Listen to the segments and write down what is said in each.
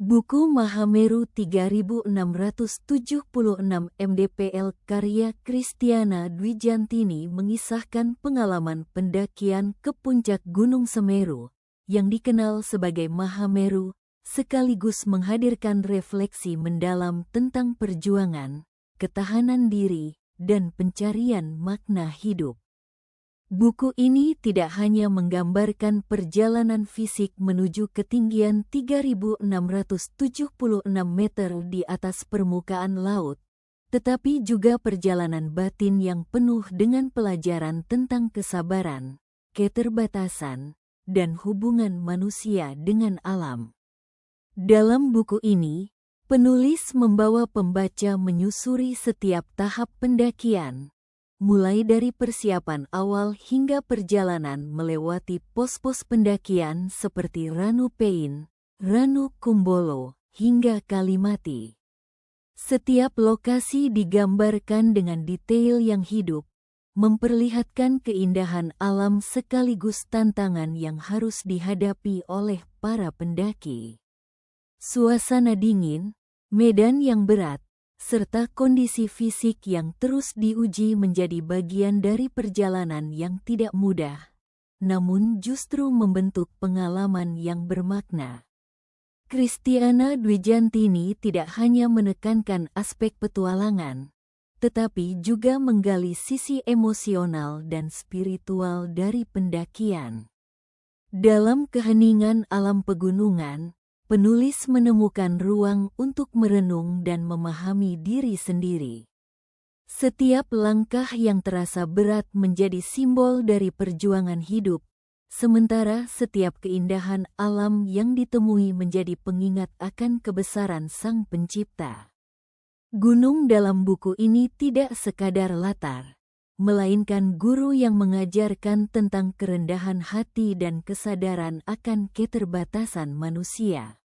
Buku Mahameru 3676 MDPL karya Kristiana Dwijantini mengisahkan pengalaman pendakian ke puncak Gunung Semeru, yang dikenal sebagai Mahameru, sekaligus menghadirkan refleksi mendalam tentang perjuangan, ketahanan diri, dan pencarian makna hidup. Buku ini tidak hanya menggambarkan perjalanan fisik menuju ketinggian 3.676 meter di atas permukaan laut, tetapi juga perjalanan batin yang penuh dengan pelajaran tentang kesabaran, keterbatasan, dan hubungan manusia dengan alam. Dalam buku ini, penulis membawa pembaca menyusuri setiap tahap pendakian, mulai dari persiapan awal hingga perjalanan melewati pos-pos pendakian seperti Ranu Pein, Ranu Kumbolo, hingga Kalimati. Setiap lokasi digambarkan dengan detail yang hidup, memperlihatkan keindahan alam sekaligus tantangan yang harus dihadapi oleh para pendaki. Suasana dingin, medan yang berat, serta kondisi fisik yang terus diuji menjadi bagian dari perjalanan yang tidak mudah, namun justru membentuk pengalaman yang bermakna. Kristiana Dwijantini tidak hanya menekankan aspek petualangan, tetapi juga menggali sisi emosional dan spiritual dari pendakian. Dalam keheningan alam pegunungan, penulis menemukan ruang untuk merenung dan memahami diri sendiri. Setiap langkah yang terasa berat menjadi simbol dari perjuangan hidup, sementara setiap keindahan alam yang ditemui menjadi pengingat akan kebesaran Sang Pencipta. Gunung dalam buku ini tidak sekadar latar, melainkan guru yang mengajarkan tentang kerendahan hati dan kesadaran akan keterbatasan manusia.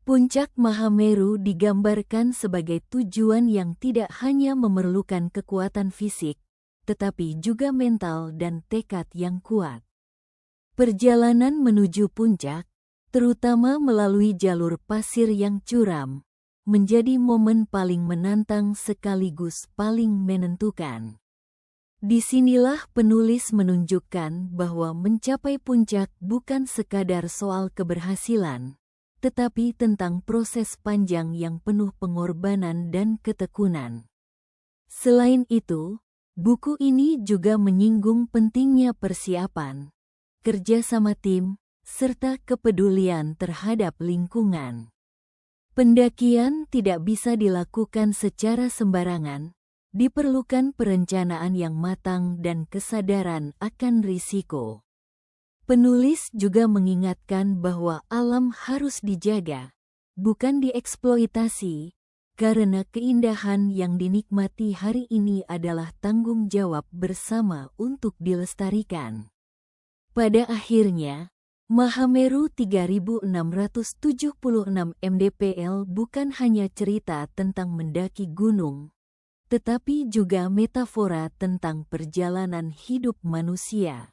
Puncak Mahameru digambarkan sebagai tujuan yang tidak hanya memerlukan kekuatan fisik, tetapi juga mental dan tekad yang kuat. Perjalanan menuju puncak, terutama melalui jalur pasir yang curam, menjadi momen paling menantang sekaligus paling menentukan. Disinilah penulis menunjukkan bahwa mencapai puncak bukan sekadar soal keberhasilan, tetapi tentang proses panjang yang penuh pengorbanan dan ketekunan. Selain itu, buku ini juga menyinggung pentingnya persiapan, kerjasama tim, serta kepedulian terhadap lingkungan. Pendakian tidak bisa dilakukan secara sembarangan, diperlukan perencanaan yang matang dan kesadaran akan risiko. Penulis juga mengingatkan bahwa alam harus dijaga, bukan dieksploitasi, karena keindahan yang dinikmati hari ini adalah tanggung jawab bersama untuk dilestarikan. Pada akhirnya, Mahameru 3676 MDPL bukan hanya cerita tentang mendaki gunung, tetapi juga metafora tentang perjalanan hidup manusia.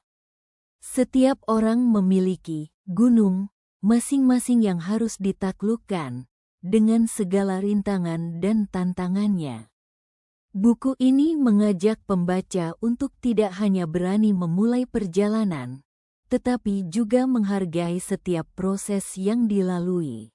Setiap orang memiliki gunung masing-masing yang harus ditaklukkan dengan segala rintangan dan tantangannya. Buku ini mengajak pembaca untuk tidak hanya berani memulai perjalanan, tetapi juga menghargai setiap proses yang dilalui.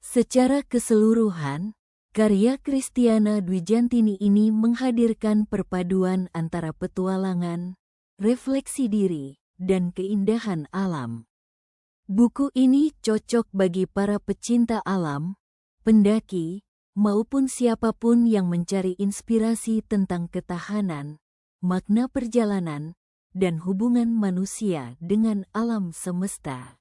Secara keseluruhan, karya Kristiana Dwijantini ini menghadirkan perpaduan antara petualangan, refleksi diri, dan keindahan alam. Buku ini cocok bagi para pecinta alam, pendaki, maupun siapapun yang mencari inspirasi tentang ketahanan, makna perjalanan, dan hubungan manusia dengan alam semesta.